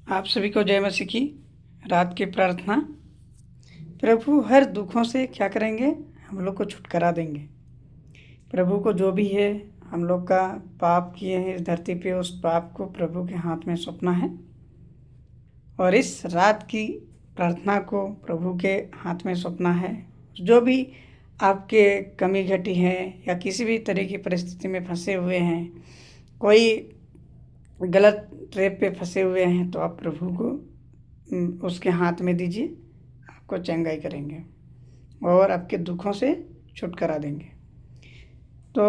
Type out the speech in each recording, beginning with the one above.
आप सभी को जय मसीह की रात की प्रार्थना। प्रभु हर दुखों से क्या करेंगे? हम लोग को छुटकारा देंगे। प्रभु को जो भी है, हम लोग का पाप किए हैं इस धरती पे, उस पाप को प्रभु के हाथ में सौंपना है और इस रात की प्रार्थना को प्रभु के हाथ में सौंपना है। जो भी आपके कमी घटी है या किसी भी तरह की परिस्थिति में फंसे हुए हैं, कोई गलत ट्रैप पे फंसे हुए हैं, तो आप प्रभु को उसके हाथ में दीजिए। आपको चंगाई करेंगे और आपके दुखों से छुटकारा देंगे। तो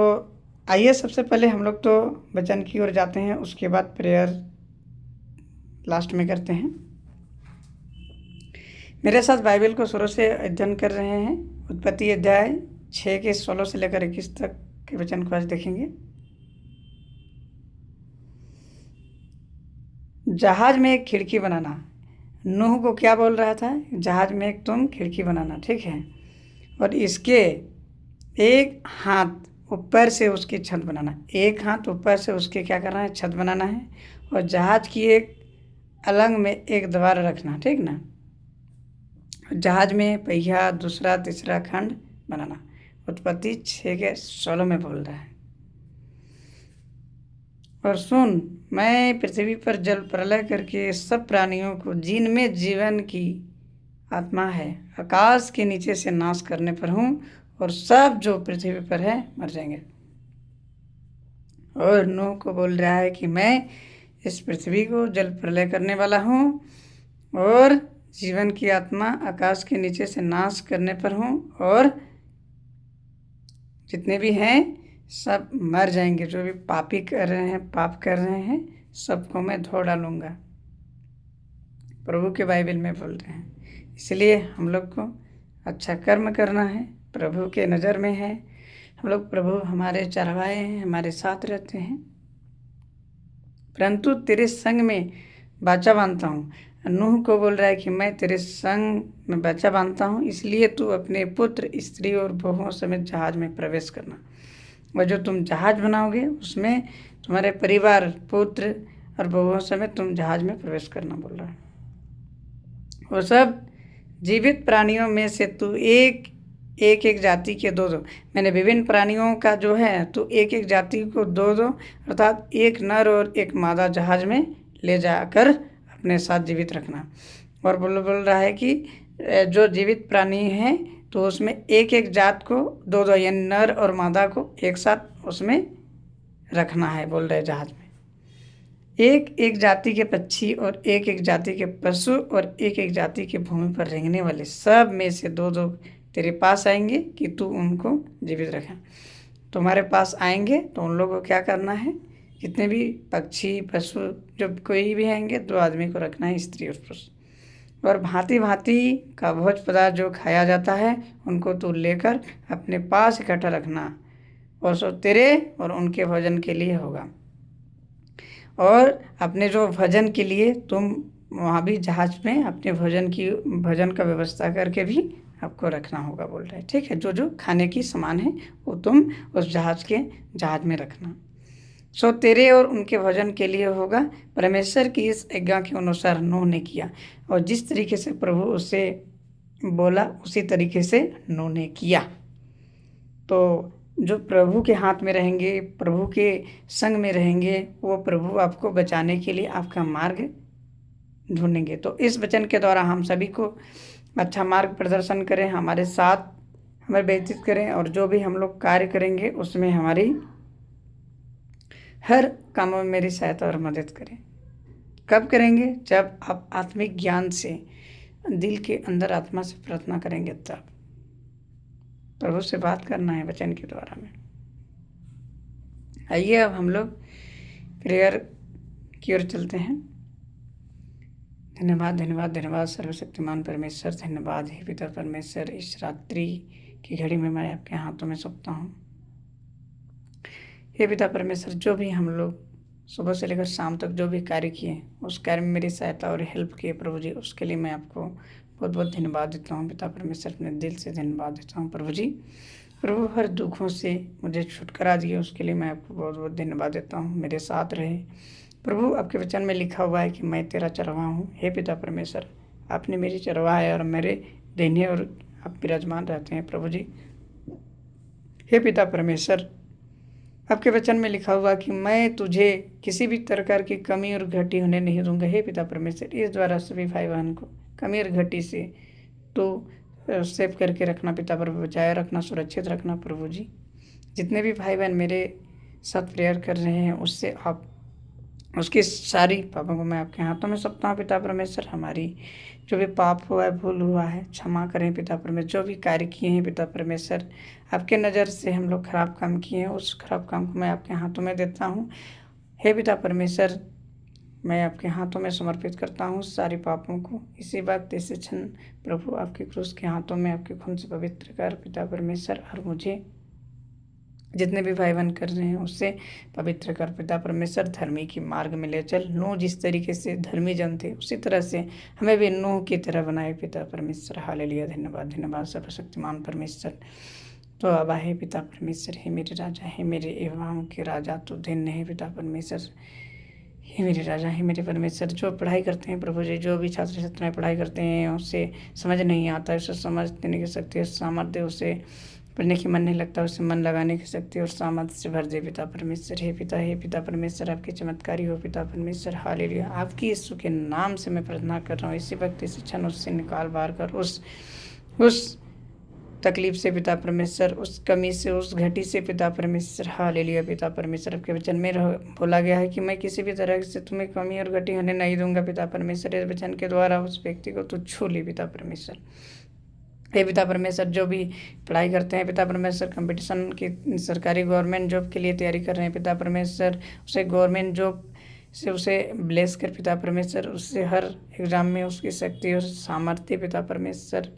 आइए, सबसे पहले हम लोग तो वचन की ओर जाते हैं, उसके बाद प्रेयर लास्ट में करते हैं। मेरे साथ बाइबल को शुरू से अध्ययन कर रहे हैं। उत्पत्ति अध्याय 6 के 16 से लेकर 21 तक के वचन को आज देखेंगे। जहाज में एक खिड़की बनाना। नूह को क्या बोल रहा था? जहाज में एक तुम खिड़की बनाना, ठीक है, और इसके एक हाथ ऊपर से उसकी छत बनाना। एक हाथ ऊपर से उसके क्या करना है? छत बनाना है। और जहाज की एक अलंग में एक दीवार रखना, ठीक ना। जहाज में पहिया, दूसरा तीसरा खंड बनाना। उत्पत्ति 6 के 16 में बोल रहा है। और सुन, मैं पृथ्वी पर जल प्रलय करके सब प्राणियों को जिनमें जीवन की आत्मा है आकाश के नीचे से नाश करने पर हूँ, और सब जो पृथ्वी पर है मर जाएंगे। और नूह को बोल रहा है कि मैं इस पृथ्वी को जल प्रलय करने वाला हूँ और जीवन की आत्मा आकाश के नीचे से नाश करने पर हूँ, और जितने भी हैं सब मर जाएंगे। जो भी पापी कर रहे हैं, पाप कर रहे हैं, सबको मैं धो डालूंगा। प्रभु के बाइबल में बोल रहे हैं। इसलिए हम लोग को अच्छा कर्म करना है, प्रभु के नज़र में है। हम लोग, प्रभु हमारे चरवाहे हैं, हमारे साथ रहते हैं। परंतु तेरे संग में बाचा बांधता हूँ। नूह को बोल रहा है कि मैं तेरे संग में बाचा बांधता हूँ, इसलिए तू अपने पुत्र, स्त्री और बहुओं समेत जहाज में प्रवेश करना। और जो तुम जहाज बनाओगे उसमें तुम्हारे परिवार, पुत्र और बहुओं समेत तुम जहाज में प्रवेश करना बोल रहा है। वो सब जीवित प्राणियों में से तू एक जाति के दो। मैंने विभिन्न प्राणियों का जो है, तो एक जाति को दो, अर्थात एक नर और एक मादा जहाज में ले जाकर अपने साथ जीवित रखना। और बोल रहा है कि जो जीवित प्राणी हैं तो उसमें एक जात को दो, यानी नर और मादा को एक साथ उसमें रखना है, बोल रहे जहाज में। एक जाति के पक्षी और एक जाति के पशु और एक जाति के भूमि पर रेंगने वाले सब में से दो तेरे पास आएंगे कि तू उनको जीवित रखें। तुम्हारे पास आएंगे तो उन लोगों को क्या करना है? जितने भी पक्षी, पशु, जब कोई भी आएंगे, 2 आदमी को रखना है, स्त्री और पुरुष। और भांति भांति का भोज पदार्थ जो खाया जाता है उनको तू लेकर अपने पास इकट्ठा रखना, और सो तेरे और उनके भोजन के लिए होगा। और अपने जो भोजन के लिए तुम वहाँ भी जहाज में अपने भोजन का व्यवस्था करके भी आपको रखना होगा, बोल रहे हैं, ठीक है। जो जो खाने की सामान है वो तुम उस जहाज में रखना। सो तेरे और उनके भोजन के लिए होगा। परमेश्वर की इस आज्ञा के अनुसार नूह ने किया, और जिस तरीके से प्रभु उससे बोला उसी तरीके से नूह ने किया। तो जो प्रभु के हाथ में रहेंगे, प्रभु के संग में रहेंगे, वो प्रभु आपको बचाने के लिए आपका मार्ग ढूंढेंगे। तो इस वचन के द्वारा हम सभी को अच्छा मार्ग प्रदर्शन करें, हमारे साथ हमें व्यतीत करें, और जो भी हम लोग कार्य करेंगे उसमें हमारी हर काम में मेरी सहायता और मदद करें। कब करेंगे? जब आप आत्मिक ज्ञान से, दिल के अंदर आत्मा से प्रार्थना करेंगे, तब प्रभु से बात करना है वचन के द्वारा में। आइए अब हम लोग प्रेयर की ओर चलते हैं। धन्यवाद धन्यवाद धन्यवाद सर्वशक्तिमान परमेश्वर, धन्यवाद हे पिता परमेश्वर। इस रात्रि की घड़ी में मैं आपके हाथों में सौंपता हूँ। हे पिता परमेश्वर, जो भी हम लोग सुबह से लेकर शाम तक जो भी कार्य किए, उस कार्य में मेरी सहायता और हेल्प किए प्रभु जी, उसके लिए मैं आपको बहुत बहुत धन्यवाद देता हूँ। पिता परमेश्वर, अपने दिल से धन्यवाद देता हूँ प्रभु जी। प्रभु हर दुखों से मुझे छुटकारा दिए, उसके लिए मैं आपको बहुत बहुत धन्यवाद देता हूँ। मेरे साथ रहे, प्रभु, आपके वचन में लिखा हुआ है कि मैं तेरा चरवाहा हूँ। हे पिता परमेश्वर, आपने मेरी चरवाहा है और मेरे देने और आप विराजमान रहते हैं प्रभु जी। हे पिता परमेश्वर, आपके वचन में लिखा हुआ कि मैं तुझे किसी भी प्रकार की कमी और घटी होने नहीं दूंगा। हे पिता परमेश्वर, इस द्वारा सभी भाई बहन को कमी और घटी से तो सेव करके रखना पिता पर, बचाए रखना, सुरक्षित रखना प्रभु जी। जितने भी भाई बहन मेरे साथ प्रेयर कर रहे हैं उससे आप उसकी सारी पापों को मैं आपके हाथों में सौंपता हूँ पिता परमेश्वर। हमारी जो भी पाप हुआ है, भूल हुआ है, क्षमा करें पिता परमेश्वर। जो भी कार्य किए हैं पिता परमेश्वर, आपके नज़र से हम लोग खराब काम किए हैं, उस खराब काम को मैं आपके हाथों में देता हूँ। हे पिता परमेश्वर, मैं आपके हाथों में समर्पित करता हूँ सारे पापों को। इसी वक्त इसी क्षण प्रभु आपके क्रूस के हाथों में आपके खून से पवित्र कर पिता परमेश्वर, और मुझे जितने भी भाई बहन कर रहे हैं उससे पवित्र कर पिता परमेश्वर। धर्मी की मार्ग में ले चल। नूह जिस तरीके से धर्मी जन थे उसी तरह से हमें भी नूह की तरह बनाए पिता परमेश्वर। हालेलुया, धन्यवाद धन्यवाद सर्वशक्तिमान परमेश्वर। तो अब है पिता परमेश्वर, हे मेरे राजा, हे मेरे एवं के राजा, तो धन्य है पिता परमेश्वर। हे मेरे राजा, हे मेरे परमेश्वर। जो पढ़ाई करते हैं प्रभु जी, जो भी छात्र छात्राएं पढ़ाई करते हैं उसे समझ नहीं आता है, उसे समझ देने की शक्ति, सामर्थ्य, उसे पढ़ने की मन नहीं लगता, उसे मन लगाने की शक्ति और सामर्थ्य से भर दे पिता परमेश्वर। हे पिता परमेश्वर, आपकी चमत्कारी हो पिता परमेश्वर। हालेलुया, आपकी यीशु के नाम से मैं प्रार्थना कर रहा हूँ। इसी वक्त इस क्षण उससे निकाल बाहर कर, उस तकलीफ से पिता परमेश्वर, उस कमी से, उस घटी से पिता परमेश्वर। हालेलुया पिता परमेश्वर, आपके वचन में बोला गया है कि मैं किसी भी तरह से तुम्हें कमी और घटी होने नहीं दूंगा पिता परमेश्वर। इस वचन के द्वारा उस व्यक्ति को तू छू ली पिता परमेश्वर। हे पिता परमेश्वर, जो भी पढ़ाई करते हैं पिता परमेश्वर, कंपटीशन की सरकारी गवर्नमेंट जॉब के लिए तैयारी कर रहे हैं पिता परमेश्वर, उसे गवर्नमेंट जॉब से उसे ब्लेस कर पिता परमेश्वर। उससे हर एग्ज़ाम में उसकी शक्ति और सामर्थ्य पिता परमेश्वर।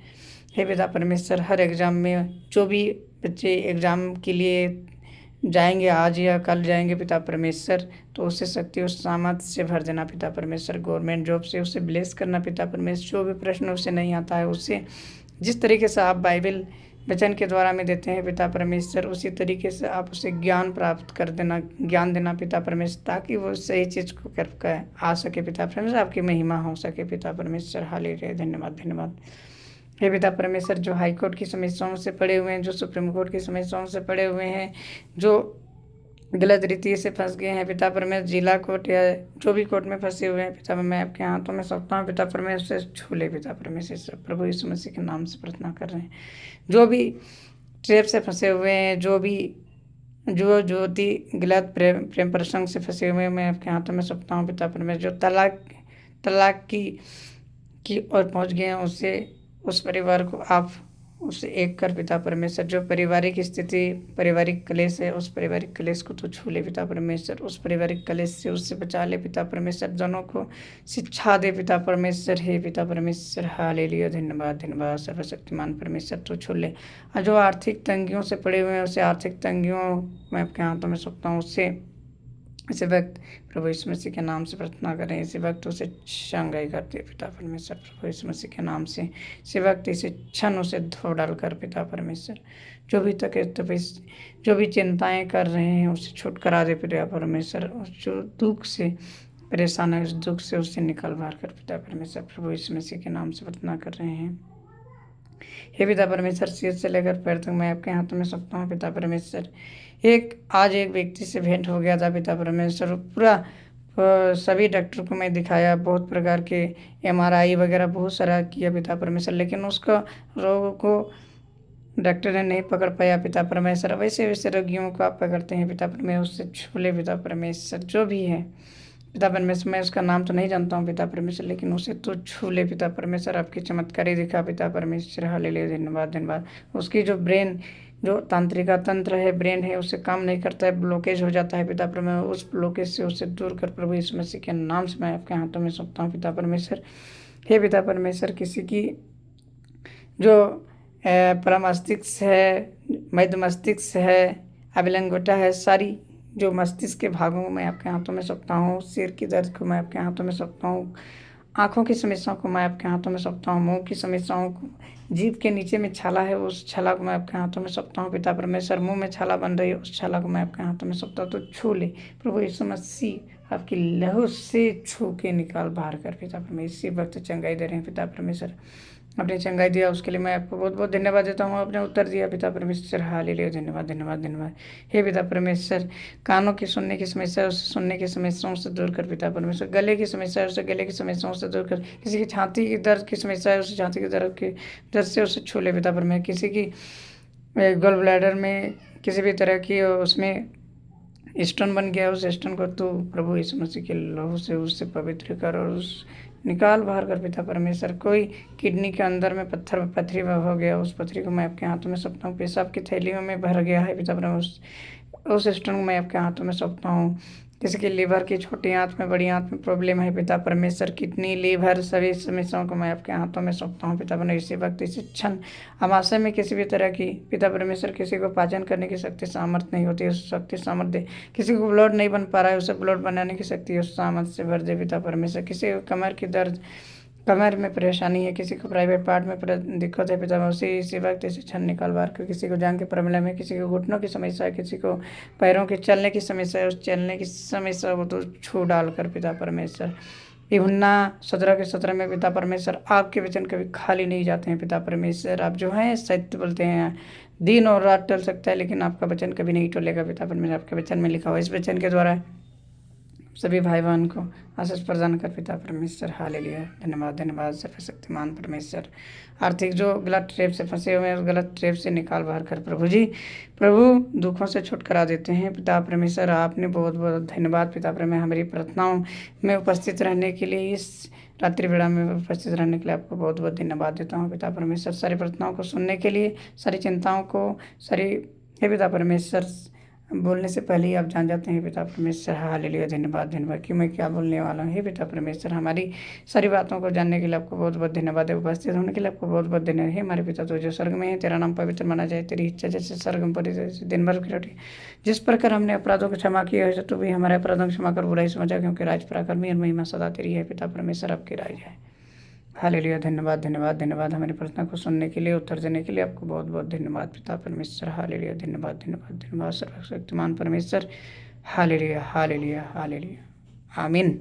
हे पिता परमेश्वर, हर एग्ज़ाम में जो भी बच्चे एग्ज़ाम के लिए जाएंगे, आज या कल जाएंगे पिता परमेश्वर, तो उसे शक्ति और सामर्थ्य से भर देना पिता परमेश्वर। गवर्नमेंट जॉब से उसे ब्लेस करना पिता परमेश्वर। जो भी प्रश्न उसे नहीं आता है उसे जिस तरीके से आप बाइबल वचन के द्वारा में देते हैं पिता परमेश्वर, उसी तरीके से आप उसे ज्ञान प्राप्त कर देना, ज्ञान देना पिता परमेश्वर, ताकि वो सही चीज़ को कर आ सके पिता परमेश्वर, आपकी महिमा हो सके पिता परमेश्वर। हालेलुया, धन्यवाद धन्यवाद। हे पिता परमेश्वर, जो हाई कोर्ट की समस्याओं से पड़े हुए हैं, जो सुप्रीम कोर्ट की समस्याओं से पड़े हुए हैं, जो गलत रीति से फंस गए हैं पिता परमेश्वर, जिला कोर्ट या जो भी कोर्ट में फंसे हुए हैं पिता, मैं आपके हाथों में सौंपता हूँ पिता परमेश्वर। छू ले पिता परमेश्वर। प्रभु यीशु मसीह के नाम से प्रार्थना कर रहे हैं। जो भी ट्रैप से फंसे हुए हैं, जो भी जो ज्योति गलत प्रेम प्रसंग से फंसे हुए हैं, मैं आपके हाथों में सौंपता हूँ पिता परमेश्वर। जो तलाक की ओर पहुँच गए हैं उससे, उस परिवार को आप उसे एक कर पिता परमेश्वर। जो पारिवारिक स्थिति, पारिवारिक क्लेश है, उस पारिवारिक क्लेश को तो छू ले पिता परमेश्वर। उस पारिवारिक क्लेश से उससे बचा ले पिता परमेश्वर। दोनों को शिक्षा दे पिता परमेश्वर। हे पिता परमेश्वर, हालेलुया, धन्यवाद धन्यवाद सर्वशक्तिमान परमेश्वर। तो छू ले। और जो आर्थिक तंगियों से पड़े हुए हैं उसे आर्थिक तंगियों मैं आपके हाथों में सौंपता हूँ। उससे इसी वक्त प्रभु यीशु मसीह के नाम से प्रार्थना करें। इसी वक्त उसे शंघाई करते पिता परमेश्वर, प्रभु यीशु मसीह के नाम से। इसी वक्त इसे क्षण उसे धो डाल कर पिता परमेश्वर। जो भी जो भी चिंताएं कर रहे हैं उसे छुटकारा दे पिता परमेश्वर। जो दुख से परेशान है उस दुख से उससे निकल बाहर कर पिता परमेश्वर, प्रभु यीशु मसीह के नाम से प्रार्थना कर रहे हैं। हे पिता परमेश्वर, सिर से लेकर पैर तक मैं आपके हाथों में सौंपता हूँ पिता परमेश्वर। आज एक व्यक्ति से भेंट हो गया था पिता परमेश्वर। पूरा सभी डॉक्टर को मैं दिखाया, बहुत प्रकार के MRI वगैरह बहुत सारा किया पिता परमेश्वर, लेकिन उसका रोग को डॉक्टर ने नहीं पकड़ पाया पिता परमेश्वर। वैसे वैसे रोगियों को आप पकड़ते हैं पिता परमेश्वर। उससे छूले पिता परमेश्वर। जो भी है पिता परमेश्वर, मैं उसका नाम तो नहीं जानता हूँ पिता परमेश्वर, लेकिन उसे तो छू ले पिता परमेश्वर। आपकी चमत्कारी दिखा पिता परमेश्वर। हालेलुया, धन्यवाद धन्यवाद। उसकी जो ब्रेन, जो तांत्रिका तंत्र है, ब्रेन है, उसे काम नहीं करता है, ब्लॉकेज हो जाता है पिता परमेश्वर। उस ब्लॉकेज से उसे दूर कर प्रभु यीशु मसीह के नाम से मैं आपके हाथों में सौंपता हूँ पिता परमेश्वर। हे पिता परमेश्वर, किसी की जो परम मस्तिष्क है, मध्य मस्तिष्क है, अभिलंगोटा है, सारी जो मस्तिष्क के भागों को मैं आपके हाथों में सौंपता हूँ। सिर की दर्द को मैं आपके हाथों में सौंपता हूँ। आँखों की समस्याओं को मैं आपके हाथों में सौंपता हूँ। मुंह की समस्याओं को, जीभ के नीचे में छाला है उस छाला को मैं आपके हाथों में सौंपता हूँ पिता परमेश्वर। मुंह में छाला बन रही है उस छाला को मैं आपके हाथों में सौंपता हूँ। तो छू ले प्रभु यीशु मसीह। आपकी लहू से छू के निकाल बाहर कर पिता परमेश्वर। इसी वक्त चंगाई दे रहे हैं पिता परमेश्वर, अपनी चंगाई दिया उसके लिए मैं आपको बहुत बहुत धन्यवाद देता हूँ। आपने उत्तर दिया पिता परमेश्वर, हालेलुया, धन्यवाद धन्यवाद धन्यवाद। हे पिता परमेश्वर, कानों की सुनने की समस्या उसे सुनने की समस्याओं से दूर कर पिता परमेश्वर। गले की समस्या उसे गले की समस्याओं से दूर कर। किसी की छाती की दर्द की समस्या है उसे छाती की दर्द से उसे छू ले पिता परमेश्वर। किसी की गॉल ब्लैडर में किसी भी तरह की उसमें स्टोन बन गया, उस स्टोन को तू प्रभु यीशु मसीह के लहू से उससे पवित्र कर और उस निकाल बाहर कर पिता परमेश्वर। कोई किडनी के अंदर में पथरी हो गया, उस पथरी को मैं आपके हाथों में सौंपता हूँ। पेशाब की थैली में भर गया है पिता परमेश्वर, उस स्टोन को मैं आपके हाथों में सौंपता हूँ। किसी की लीवर की छोटी आंत में बड़ी आंत में प्रॉब्लम है पिता परमेश्वर, किडनी लीवर सभी समस्याओं को मैं आपके हाथों में सौंपता हूँ पिता परमेश्वर। इसी वक्त इसी क्षण अमाशय में किसी भी तरह की पिता परमेश्वर किसी को पाचन करने की शक्ति सामर्थ्य नहीं होती, उस शक्ति सामर्थ्य, किसी को ब्लड नहीं बन पा रहा है उसे ब्लड बनाने की शक्ति उस सामर्थ्य से भर दे पिता परमेश्वर। किसी को कमर की दर्द, कमर में परेशानी है, किसी को प्राइवेट पार्ट में दिक्कत है पिता इसी वक्त इसे क्षण निकाल बाहर कर। किसी को जान के प्रॉब्लम है, किसी को घुटनों की समस्या है, किसी को पैरों के चलने की समस्या है, उस चलने की समस्या को तो छू डाल कर पिता परमेश्वर। यूहन्ना 17:17 में पिता परमेश्वर, आपके वचन कभी खाली नहीं जाते हैं पिता परमेश्वर। आप जो हैं सत्य बोलते हैं, दिन और रात टल सकता है लेकिन आपका वचन कभी नहीं टलेगा पिता परमेश्वर। आपके वचन में लिखा हुआ, इस वचन के द्वारा सभी भाई बहन को आशीष प्रदान कर पिता परमेश्वर, हालेलुया, धन्यवाद धन्यवाद सर्वशक्तिमान परमेश्वर। आर्थिक जो गलत ट्रैप से फंसे हुए हैं उस गलत ट्रैप से निकाल बाहर कर प्रभु जी। प्रभु दुखों से छुटकारा देते हैं पिता परमेश्वर। आपने बहुत बहुत धन्यवाद पिता परमेश्वर, हमारी प्रार्थनाओं में उपस्थित रहने के लिए, इस रात्रि बेड़ा में उपस्थित रहने के लिए आपको बहुत बहुत धन्यवाद देता हूँ पिता परमेश्वर। सारी प्रार्थनाओं को सुनने के लिए, सारी चिंताओं को, सारी, हे पिता परमेश्वर, बोलने से पहले ही आप जान जाते हैं पिता परमेश्वर, हालेलुया, धन्यवाद धन्यवाद कि मैं क्या बोलने वाला हूँ। हे पिता परमेश्वर, हमारी सारी बातों को जानने के लिए आपको बहुत बहुत धन्यवाद है, उपस्थित होने के लिए आपको बहुत बहुत धन्यवाद। हे हमारे पिता तो जो स्वर्ग में है, तेरा नाम पवित्र माना जाए, तेरी इच्छा जैसे स्वर्ग में पड़ी जैसे दिन भर की रोटी। जिस प्रकार हमने अपराधों को क्षमा किया है तो भी हमारे अपराधों को क्षमा कर, बुराई समझा, क्योंकि राज पराक्रमी और महिमा सदा तेरी है पिता परमेश्वर, आपकी राज है। हालेलुया, धन्यवाद धन्यवाद धन्यवाद। हमारी प्रार्थना को सुनने के लिए, उत्तर देने के लिए आपको बहुत बहुत धन्यवाद पिता परमेश्वर, हालेलुया, धन्यवाद धन्यवाद धन्यवाद सर्वशक्तिमान परमेश्वर, हालेलुया हालेलुया हालेलुया, आमीन।